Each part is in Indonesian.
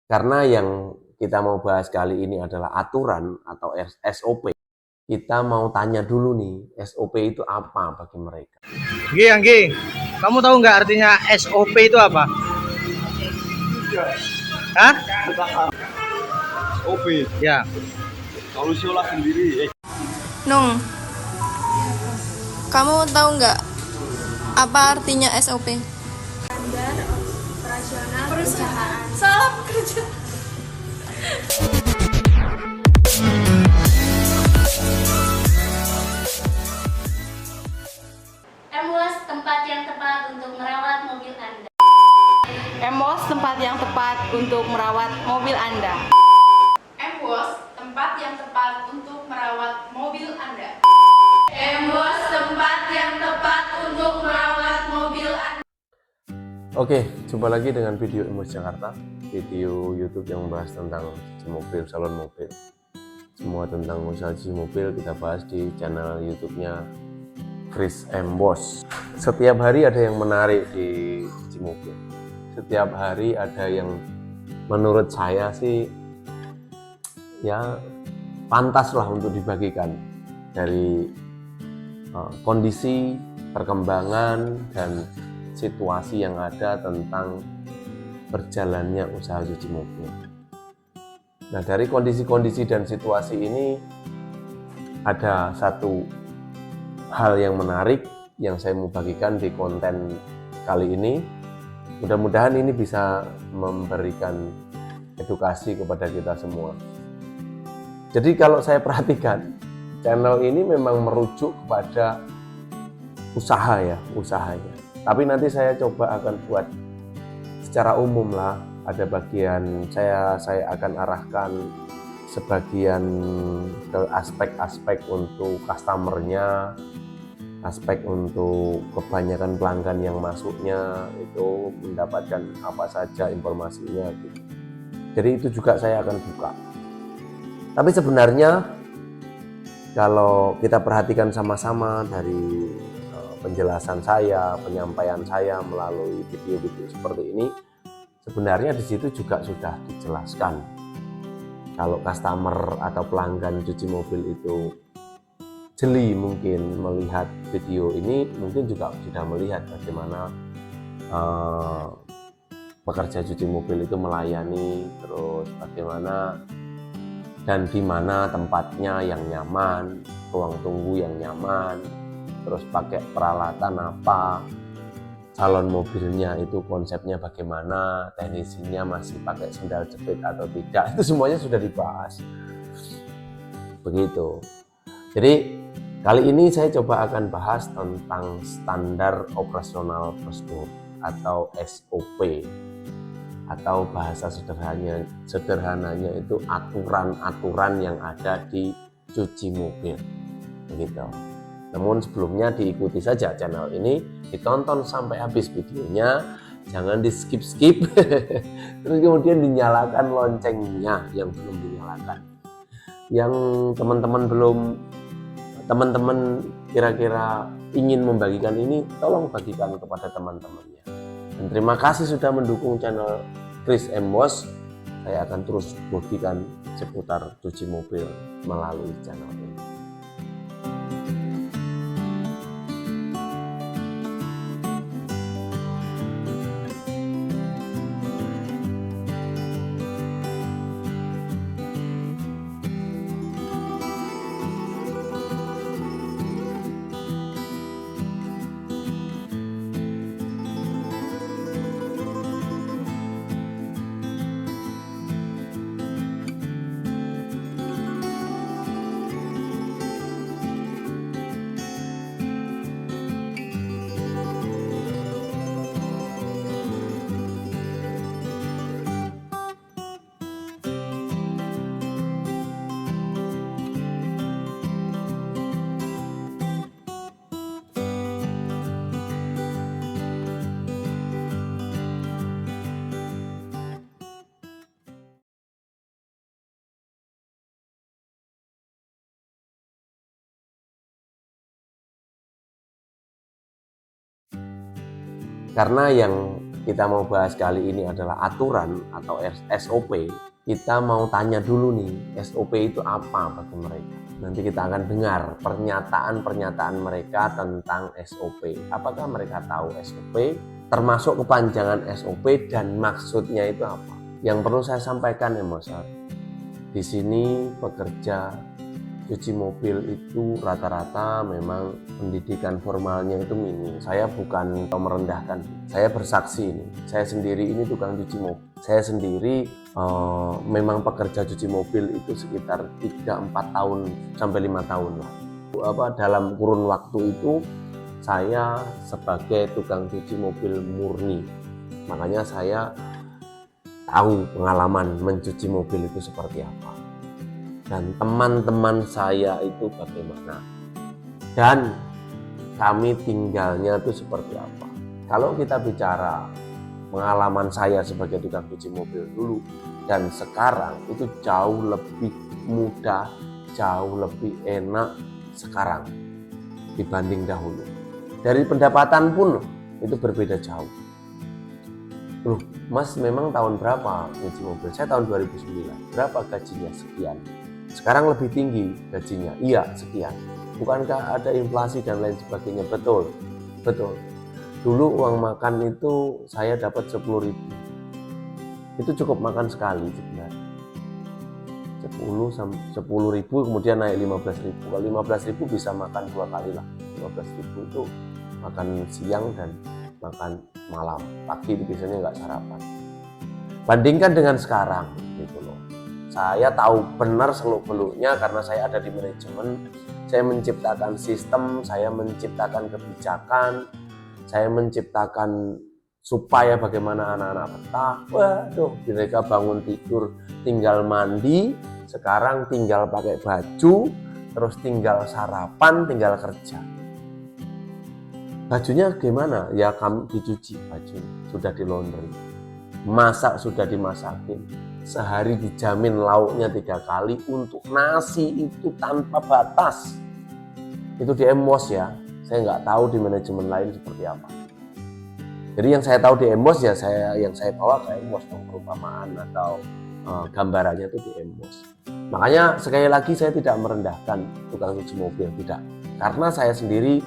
Karena yang kita mau bahas kali ini adalah aturan atau SOP. Kita mau tanya dulu nih, SOP itu apa bagi mereka? Anggi, kamu tahu nggak artinya SOP itu apa? Hah? OP, Ya. solusi olah sendiri. Nung, kamu tahu nggak apa artinya SOP? Standar operasional perusahaan. Salah kerja. MWOS tempat yang tepat untuk merawat mobil Anda. MWOS tempat yang tepat untuk merawat mobil Anda. MWOS tempat yang tepat untuk merawat mobil Anda. MWOS tempat yang tepat untuk merawat mobil Anda. Oke, jumpa lagi dengan video Emos Jakarta, video YouTube yang membahas tentang cuci mobil, salon mobil. Semua tentang usaha cuci mobil kita bahas di channel YouTube-nya Chris M. Boss. Setiap hari ada yang menarik di cuci mobil. Setiap hari ada yang menurut saya sih ya pantas lah untuk dibagikan dari kondisi, perkembangan, dan situasi yang ada tentang berjalannya usaha cuci mobil. Nah, dari kondisi-kondisi dan situasi ini ada satu hal yang menarik yang saya mau bagikan di konten kali ini. Mudah-mudahan ini bisa memberikan edukasi kepada kita semua. Jadi kalau saya perhatikan, channel ini memang merujuk kepada usaha ya, usahanya. Tapi nanti saya coba akan buat secara umum lah. Ada bagian saya akan arahkan sebagian ke aspek-aspek untuk customernya, aspek untuk kebanyakan pelanggan yang masuknya itu mendapatkan apa saja informasinya gitu. Jadi itu juga saya akan buka. Tapi sebenarnya kalau kita perhatikan sama-sama dari penjelasan saya, penyampaian saya melalui video-video seperti ini, sebenarnya di situ juga sudah dijelaskan. Kalau customer atau pelanggan cuci mobil itu jeli mungkin melihat video ini, mungkin juga sudah melihat bagaimana pekerja cuci mobil itu melayani, terus bagaimana dan di mana tempatnya yang nyaman, ruang tunggu yang nyaman, terus pakai peralatan apa, salon mobilnya itu konsepnya bagaimana, teknisinya masih pakai sendal jepit atau tidak, itu semuanya sudah dibahas. Begitu. Jadi kali ini saya coba akan bahas tentang standar operasional prosedur atau SOP, atau bahasa sederhananya itu aturan-aturan yang ada di cuci mobil. Begitu. Namun sebelumnya diikuti saja channel ini, ditonton sampai habis videonya, jangan di skip-skip, terus kemudian dinyalakan loncengnya yang belum dinyalakan. Yang teman-teman kira-kira ingin membagikan ini, tolong bagikan kepada teman-temannya. Dan terima kasih sudah mendukung channel Chris M. Boss. Saya akan terus bagikan seputar cuci mobil melalui channel ini. Karena yang kita mau bahas kali ini adalah aturan atau SOP. Kita mau tanya dulu nih, SOP itu apa bagi mereka? Nanti kita akan dengar pernyataan-pernyataan mereka tentang SOP. Apakah mereka tahu SOP? Termasuk kepanjangan SOP dan maksudnya itu apa? Yang perlu saya sampaikan ya Mas, di sini pekerja cuci mobil itu rata-rata memang pendidikan formalnya itu minim. Saya bukan merendahkan, saya bersaksi ini. Saya sendiri ini tukang cuci mobil. Saya sendiri memang pekerja cuci mobil itu sekitar 3-4 tahun sampai 5 tahun lah. Dalam kurun waktu itu saya sebagai tukang cuci mobil murni. Makanya saya tahu pengalaman mencuci mobil itu seperti apa. Dan teman-teman saya itu bagaimana, dan kami tinggalnya itu seperti apa. Kalau kita bicara pengalaman saya sebagai tukang cuci mobil dulu dan sekarang, itu jauh lebih mudah, jauh lebih enak sekarang dibanding dahulu. Dari pendapatan pun itu berbeda jauh. Loh, Mas memang tahun berapa cuci mobil? Saya tahun 2009. Berapa gajinya? Sekian. Sekarang lebih tinggi gajinya, iya sekian. Bukankah ada inflasi dan lain sebagainya? Betul, betul. Dulu uang makan itu saya dapat 10.000. Itu cukup makan sekali sebenarnya. 10.000 kemudian naik 15.000. Kalau 15.000 bisa makan 2 kali lah. 15.000 itu makan siang dan makan malam. Pagi itu biasanya nggak sarapan. Bandingkan dengan sekarang, gitu loh. Saya tahu benar seluk-beluknya karena saya ada di manajemen. Saya menciptakan sistem, saya menciptakan kebijakan, saya menciptakan supaya bagaimana anak-anak betah. Waduh, mereka bangun tidur tinggal mandi, sekarang tinggal pakai baju, terus tinggal sarapan, tinggal kerja. Bajunya gimana? Ya kamu dicuci baju, sudah di laundry. Masak sudah dimasakin. Sehari dijamin lauknya 3 kali, untuk nasi itu tanpa batas. Itu di Emos ya, saya nggak tahu di manajemen lain seperti apa. Jadi yang saya tahu di Emos ya yang saya bawa ke Emos, perumpamaan atau gambarannya itu di Emos. Makanya sekali lagi saya tidak merendahkan tukang cuci mobil, tidak. Karena saya sendiri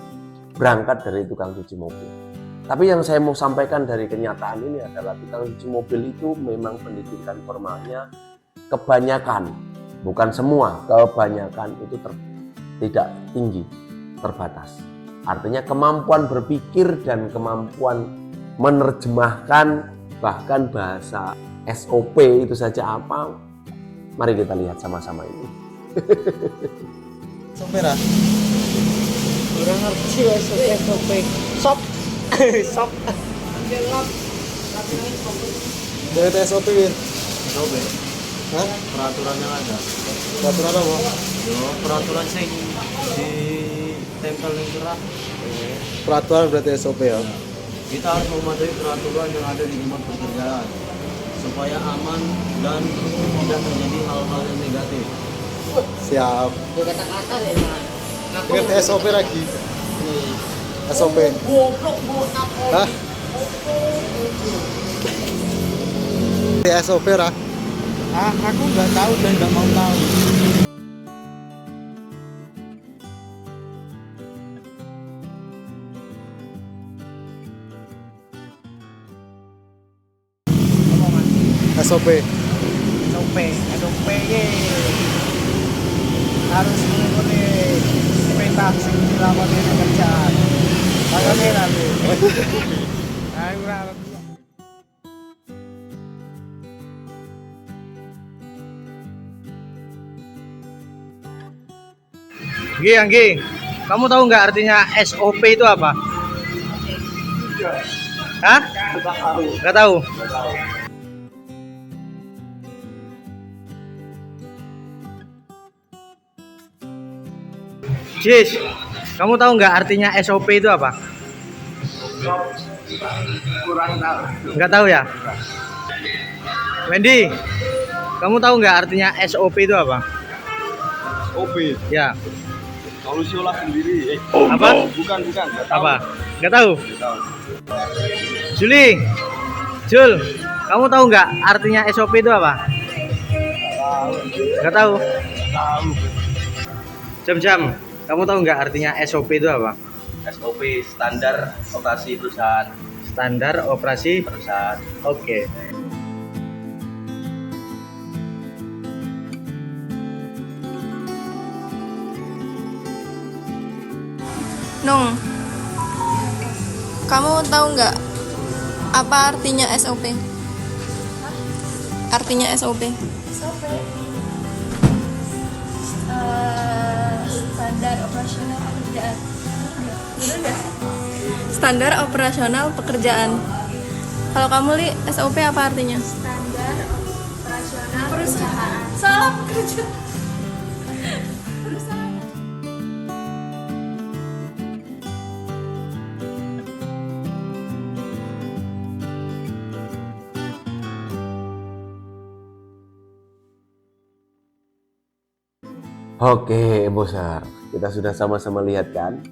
berangkat dari tukang cuci mobil. Tapi yang saya mau sampaikan dari kenyataan ini adalah tukang cuci mobil itu memang pendidikan formalnya kebanyakan, bukan semua, kebanyakan itu tidak tinggi, terbatas. Artinya kemampuan berpikir dan kemampuan menerjemahkan bahkan bahasa SOP itu saja apa. Mari kita lihat sama-sama ini. Sopera. Kurang ngerti SOP. Sop. Sop. Dari SOP Win. SOP. Hah? Peraturan yang ada. Peraturan apa? Peraturan sing di tempel yang cerah. Peraturan berarti SOP ya. Kita harus mematuhi peraturan yang ada di tempat pekerjaan supaya aman dan tidak terjadi hal-hal yang negatif. Siap. Ngerti SOP lagi. SOP. Hah? Ngerti SOP lah. Aku nggak tahu dan nggak mau tahu. SOP. SOP harus mengikuti perintah sing dilakukan di kerjaan. Makanya nanti. Anggi, kamu tahu nggak artinya SOP itu apa? Hah? Nggak tahu. Cis, kamu tahu nggak artinya SOP itu apa? Kurang tahu. Nggak tahu ya? Wendy, kamu tahu nggak artinya SOP itu apa? SOP. Ya. Solusi olah sendiri. Apa? Bukan. Apa? Nggak tahu. Juli, Jul, kamu tahu nggak artinya SOP itu apa? Nggak tahu. Jam-jam, kamu tahu nggak artinya SOP itu apa? SOP standar operasi perusahaan. Standar operasi. Perusahaan. Oke. Nung, kamu tahu nggak apa artinya SOP? Artinya SOP? SOP. Standar operasional pekerjaan. Bener nggak sih? Standar operasional pekerjaan. Kalau kamu Li, SOP apa artinya? Standar operasional perusahaan. Salah pekerja. Perusahaan. Oke, Bosar, kita sudah sama-sama lihat kan?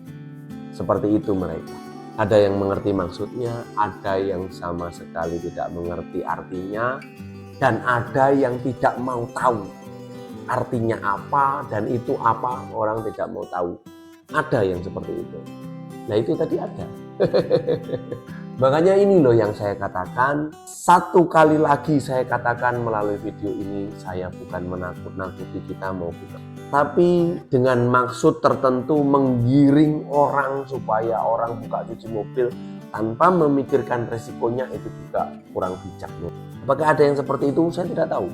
Seperti itu mereka. Ada yang mengerti maksudnya, ada yang sama sekali tidak mengerti artinya, dan ada yang tidak mau tahu artinya apa dan itu apa, orang tidak mau tahu. Ada yang seperti itu. Nah itu tadi ada. Makanya ini loh yang saya katakan, satu kali lagi saya katakan melalui video ini, saya bukan menakut-nakuti kita mau bukan. Tapi dengan maksud tertentu menggiring orang supaya orang buka cuci mobil tanpa memikirkan resikonya, itu juga kurang bijak. Apakah ada yang seperti itu? Saya tidak tahu.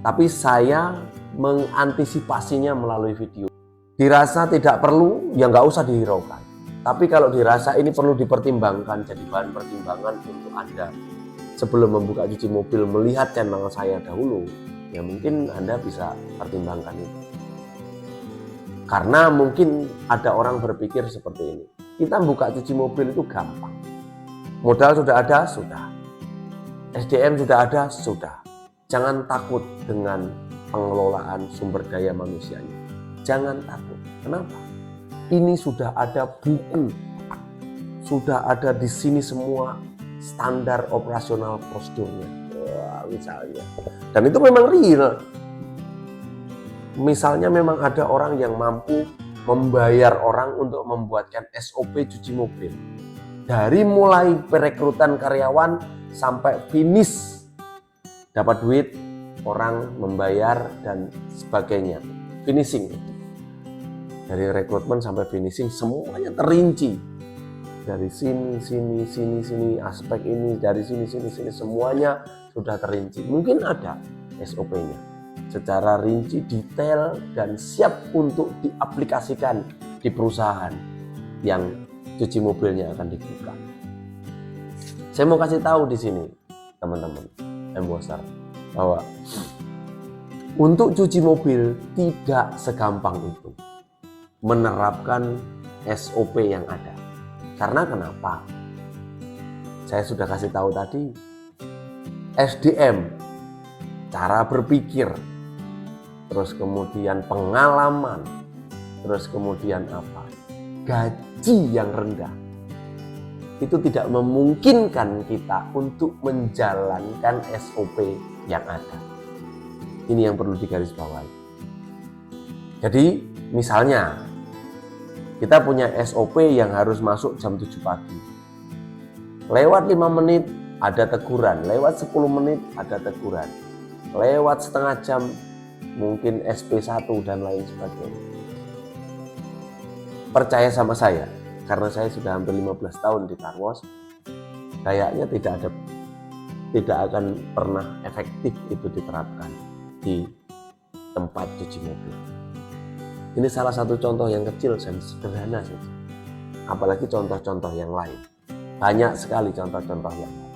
Tapi saya mengantisipasinya melalui video. Dirasa tidak perlu, ya nggak usah dihiraukan. Tapi kalau dirasa ini perlu dipertimbangkan, jadi bahan pertimbangan untuk Anda sebelum membuka cuci mobil, melihat channel saya dahulu, ya mungkin Anda bisa pertimbangkan itu. Karena mungkin ada orang berpikir seperti ini, kita buka cuci mobil itu gampang. Modal sudah ada, sudah. SDM sudah ada, sudah. Jangan takut dengan pengelolaan sumber daya manusianya. Jangan takut. Kenapa? Ini sudah ada buku, sudah ada di sini semua standar operasional prosedurnya. Wah, misalnya. Dan itu memang real. Misalnya memang ada orang yang mampu membayar orang untuk membuatkan SOP cuci mobil. Dari mulai perekrutan karyawan sampai finish dapat duit, orang membayar dan sebagainya. Finishing. Dari rekrutmen sampai finishing semuanya terinci. Dari sini, aspek ini, dari sini, semuanya sudah terinci. Mungkin ada SOP-nya secara rinci, detail, dan siap untuk diaplikasikan di perusahaan yang cuci mobilnya akan dibuka. Saya mau kasih tahu di sini, teman-teman, Embosar, bahwa untuk cuci mobil tidak segampang itu menerapkan SOP yang ada. Karena kenapa? Saya sudah kasih tahu tadi, SDM, cara berpikir, terus kemudian pengalaman, terus kemudian apa? Gaji yang rendah. Itu tidak memungkinkan kita untuk menjalankan SOP yang ada. Ini yang perlu digarisbawahi. Jadi misalnya kita punya SOP yang harus masuk jam 7 pagi. Lewat 5 menit ada teguran, lewat 10 menit ada teguran. Lewat setengah jam mungkin SP1 dan lain sebagainya. Percaya sama saya, karena saya sudah hampir 15 tahun di Car Wash, kayaknya tidak akan pernah efektif itu diterapkan di tempat cuci mobil. Ini salah satu contoh yang kecil dan sederhana saja. Apalagi contoh-contoh yang lain. Banyak sekali contoh-contoh yang lain.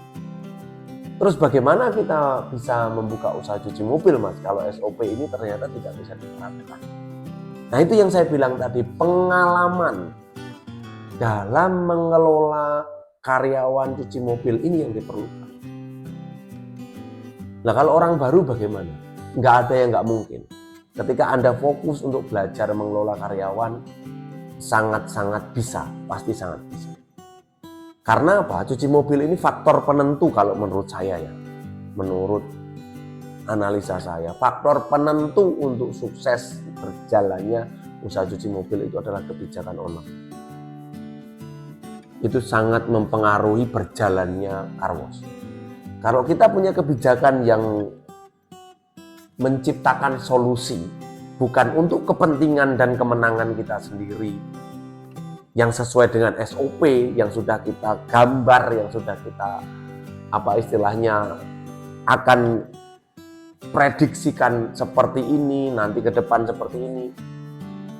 Terus bagaimana kita bisa membuka usaha cuci mobil, Mas, kalau SOP ini ternyata tidak bisa diterapkan? Nah itu yang saya bilang tadi, pengalaman dalam mengelola karyawan cuci mobil ini yang diperlukan. Nah kalau orang baru bagaimana? Nggak ada yang nggak mungkin. Ketika Anda fokus untuk belajar mengelola karyawan, sangat-sangat bisa, pasti sangat bisa. Karena apa? Cuci mobil ini faktor penentu kalau menurut saya ya. Menurut analisa saya, faktor penentu untuk sukses berjalannya usaha cuci mobil itu adalah kebijakan owner. Itu sangat mempengaruhi berjalannya car wash. Kalau kita punya kebijakan yang menciptakan solusi, bukan untuk kepentingan dan kemenangan kita sendiri, yang sesuai dengan SOP, yang sudah kita gambar, yang sudah kita akan prediksikan seperti ini, nanti ke depan seperti ini,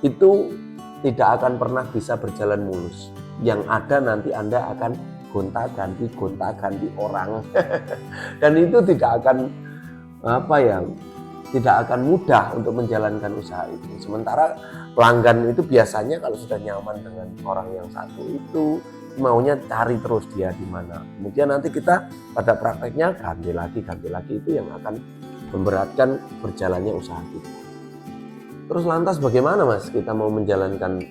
itu tidak akan pernah bisa berjalan mulus. Yang ada nanti Anda akan gonta-ganti orang. Dan itu tidak akan mudah untuk menjalankan usaha itu. Sementara pelanggan itu biasanya kalau sudah nyaman dengan orang yang satu itu maunya cari terus dia di mana. Kemudian nanti kita pada prakteknya ganti lagi itu yang akan memberatkan berjalannya usaha kita. Terus lantas bagaimana Mas kita mau menjalankan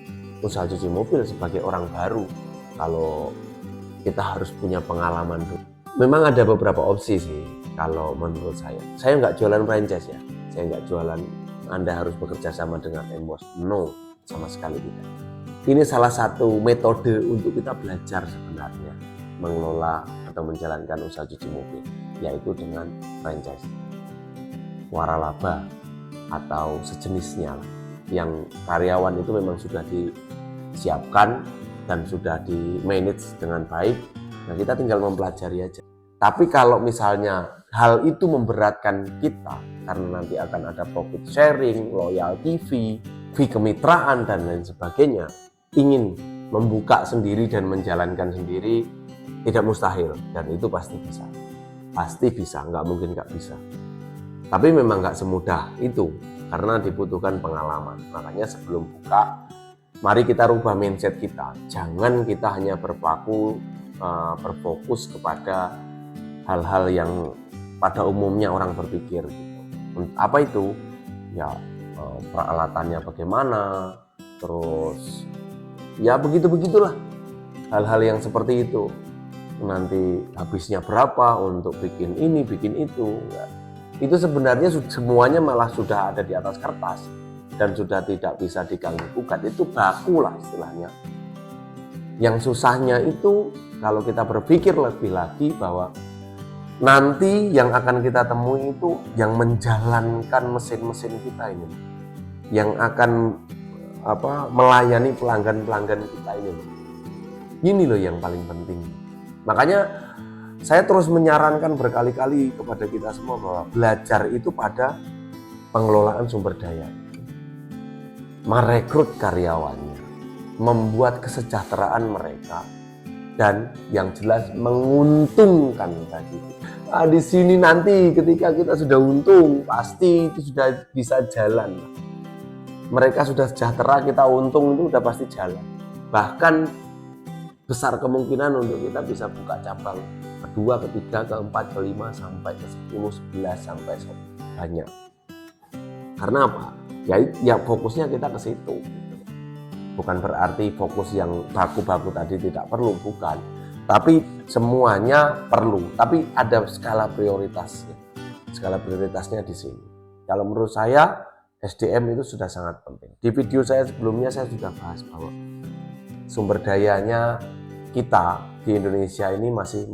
usaha cuci mobil sebagai orang baru kalau kita harus punya pengalaman dulu? Memang ada beberapa opsi sih kalau menurut saya. Saya nggak jualan franchise ya. Saya nggak jualan Anda harus bekerja sama dengan Emboss. No, sama sekali tidak. Ini salah satu metode untuk kita belajar sebenarnya mengelola atau menjalankan usaha cuci mobil, yaitu dengan franchise, waralaba atau sejenisnya, yang karyawan itu memang sudah disiapkan dan sudah di manage dengan baik. Nah, kita tinggal mempelajari aja. Tapi kalau misalnya hal itu memberatkan kita karena nanti akan ada profit sharing, loyalty fee kemitraan dan lain sebagainya, ingin membuka sendiri dan menjalankan sendiri tidak mustahil, dan itu pasti bisa, nggak mungkin nggak bisa. Tapi memang nggak semudah itu karena dibutuhkan pengalaman. Makanya sebelum buka, mari kita rubah mindset kita. Jangan kita hanya berfokus kepada hal-hal yang pada umumnya orang berpikir gitu. Apa itu? Ya peralatannya bagaimana, terus ya begitulah hal-hal yang seperti itu. Nanti habisnya berapa untuk bikin ini, bikin itu. Ya. Itu sebenarnya semuanya malah sudah ada di atas kertas dan sudah tidak bisa diganggu gugat. Itu baku lah istilahnya. Yang susahnya itu kalau kita berpikir lebih lagi bahwa nanti yang akan kita temui itu yang menjalankan mesin-mesin kita ini, yang akan melayani pelanggan-pelanggan kita ini. Ini loh yang paling penting. Makanya saya terus menyarankan berkali-kali kepada kita semua bahwa belajar itu pada pengelolaan sumber daya, merekrut karyawannya, membuat kesejahteraan mereka, dan yang jelas menguntungkan tadi. Nah, di sini nanti ketika kita sudah untung, pasti itu sudah bisa jalan. Mereka sudah sejahtera, kita untung, itu sudah pasti jalan. Bahkan besar kemungkinan untuk kita bisa buka cabang kedua, ketiga, keempat, kelima, sampai ke 10, 11, sampai banyak. Karena apa? Ya fokusnya kita ke situ. Bukan berarti fokus yang baku-baku tadi tidak perlu, bukan. Tapi semuanya perlu. Tapi ada skala prioritasnya. Skala prioritasnya di sini. Kalau menurut saya SDM itu sudah sangat penting. Di video saya sebelumnya saya sudah bahas bahwa sumber dayanya kita di Indonesia ini masih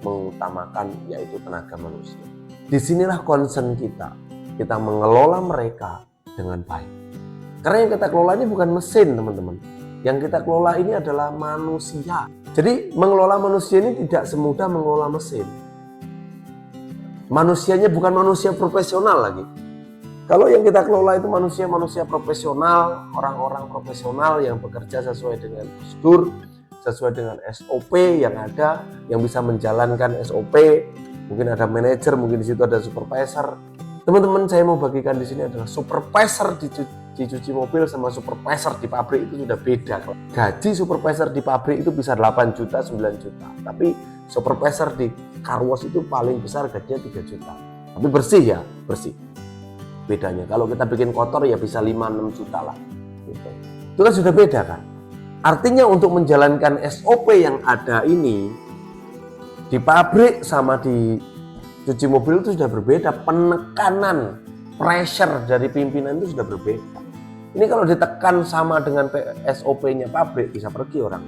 mengutamakan yaitu tenaga manusia. Disinilah concern kita mengelola mereka dengan baik. Karena yang kita kelola ini bukan mesin, teman-teman. Yang kita kelola ini adalah manusia. Jadi mengelola manusia ini tidak semudah mengelola mesin. Manusianya bukan manusia profesional lagi. Kalau yang kita kelola itu manusia profesional, orang-orang profesional yang bekerja sesuai dengan prosedur, sesuai dengan SOP yang ada, yang bisa menjalankan SOP. Mungkin ada manajer, mungkin di situ ada supervisor. Teman-teman, saya mau bagikan di sini adalah supervisor di cuci mobil sama supervisor di pabrik itu sudah beda. Gaji supervisor di pabrik itu bisa 8 juta, 9 juta. Tapi supervisor di car wash itu paling besar gajinya 3 juta. Tapi bersih ya, bersih. Bedanya kalau kita bikin kotor ya bisa 5-6 juta lah gitu. Itu kan sudah beda kan. Artinya untuk menjalankan SOP yang ada ini di pabrik sama di cuci mobil itu sudah berbeda. Penekanan, pressure dari pimpinan itu sudah berbeda. Ini kalau ditekan sama dengan SOP-nya pabrik bisa pergi orang.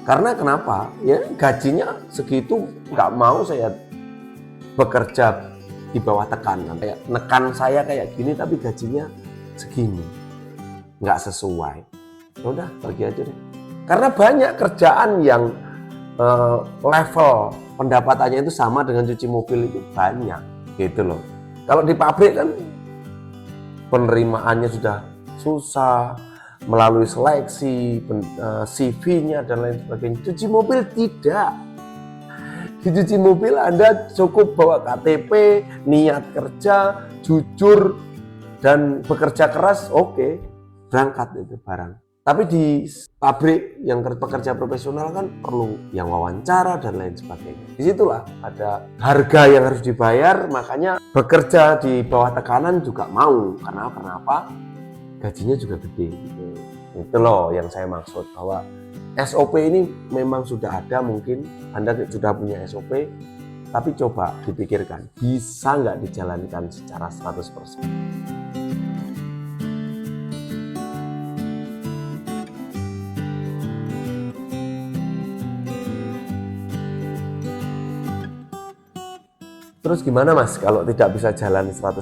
Karena kenapa? Ya gajinya segitu, nggak mau saya bekerja di bawah tekanan. Kayak nekan saya kayak gini tapi gajinya segini, nggak sesuai. Ya udah pergi aja deh. Karena banyak kerjaan yang level pendapatannya itu sama dengan cuci mobil itu banyak, gitu loh. Kalau di pabrik kan penerimaannya sudah susah, melalui seleksi, CV-nya dan lain sebagainya. Cuci mobil tidak. Di cuci mobil Anda cukup bawa KTP, niat kerja, jujur, dan bekerja keras, oke, berangkat itu barang. Tapi di pabrik yang pekerja profesional kan perlu yang wawancara dan lain sebagainya. Disitulah ada harga yang harus dibayar, makanya bekerja di bawah tekanan juga mau. Karena kenapa? Gajinya juga gede. Itu loh yang saya maksud, bahwa SOP ini memang sudah ada, mungkin Anda sudah punya SOP, tapi coba dipikirkan, bisa nggak dijalankan secara 100%. Terus gimana Mas kalau tidak bisa jalan 100%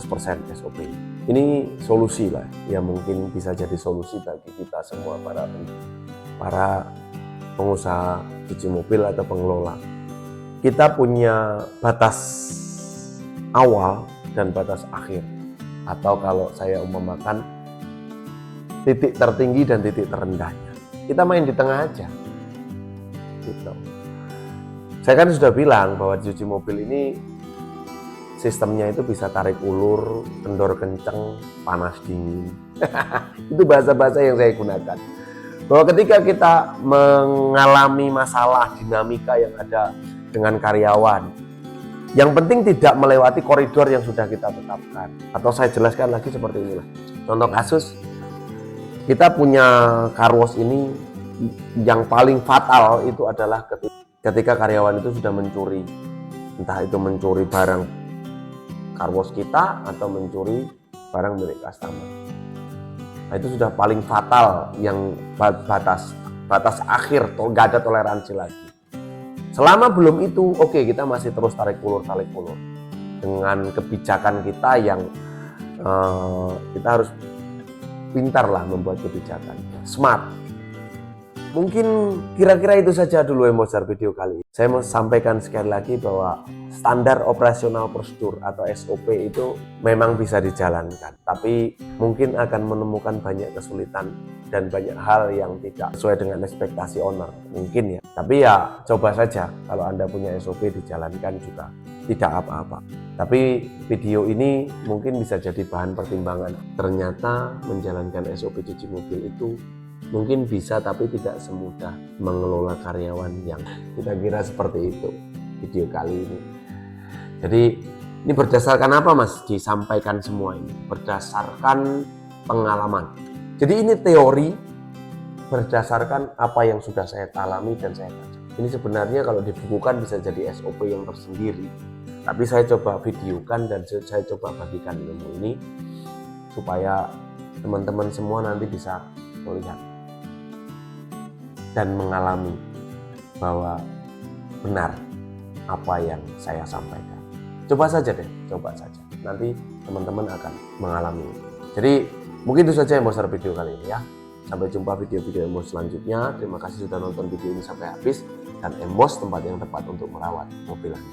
SOP? Ini solusi lah, ya mungkin bisa jadi solusi bagi kita semua para pengusaha cuci mobil atau pengelola. Kita punya batas awal dan batas akhir, atau kalau saya umpamakan titik tertinggi dan titik terendahnya. Kita main di tengah aja, gitu. Saya kan sudah bilang bahwa di cuci mobil ini sistemnya itu bisa tarik ulur, kendor kenceng, panas dingin. Itu bahasa-bahasa yang saya gunakan. Bahwa ketika kita mengalami masalah dinamika yang ada dengan karyawan, yang penting tidak melewati koridor yang sudah kita tetapkan. Atau saya jelaskan lagi seperti inilah. Contoh kasus, kita punya car wash ini, yang paling fatal itu adalah ketika karyawan itu sudah mencuri. Entah itu mencuri barang car wash kita atau mencuri barang milik customer. Nah, itu sudah paling fatal, yang batas akhir, nggak ada toleransi lagi. Selama belum itu, oke, kita masih terus tarik ulur dengan kebijakan kita yang kita harus pintar lah membuat kebijakan, smart. Mungkin kira-kira itu saja dulu Embosar video kali ini. Saya mau sampaikan sekali lagi bahwa standar operasional prosedur atau SOP itu memang bisa dijalankan. Tapi mungkin akan menemukan banyak kesulitan dan banyak hal yang tidak sesuai dengan ekspektasi owner. Mungkin ya. Tapi ya coba saja, kalau Anda punya SOP dijalankan juga tidak apa-apa. Tapi video ini mungkin bisa jadi bahan pertimbangan. Ternyata menjalankan SOP cuci mobil itu mungkin bisa, tapi tidak semudah mengelola karyawan yang kita kira seperti itu video kali ini. Jadi ini berdasarkan apa Mas disampaikan semua ini? Berdasarkan pengalaman. Jadi ini teori berdasarkan apa yang sudah saya alami dan saya baca. Ini sebenarnya kalau dibukukan bisa jadi SOP yang tersendiri. Tapi saya coba videokan dan saya coba bagikan ilmu ini supaya teman-teman semua nanti bisa melihat dan mengalami bahwa benar apa yang saya sampaikan. Coba saja deh, coba saja. Nanti teman-teman akan mengalami. Jadi mungkin itu saja Embosar video kali ini ya. Sampai jumpa video-video Embos selanjutnya. Terima kasih sudah nonton video ini sampai habis. Dan Embos tempat yang tepat untuk merawat mobil Anda.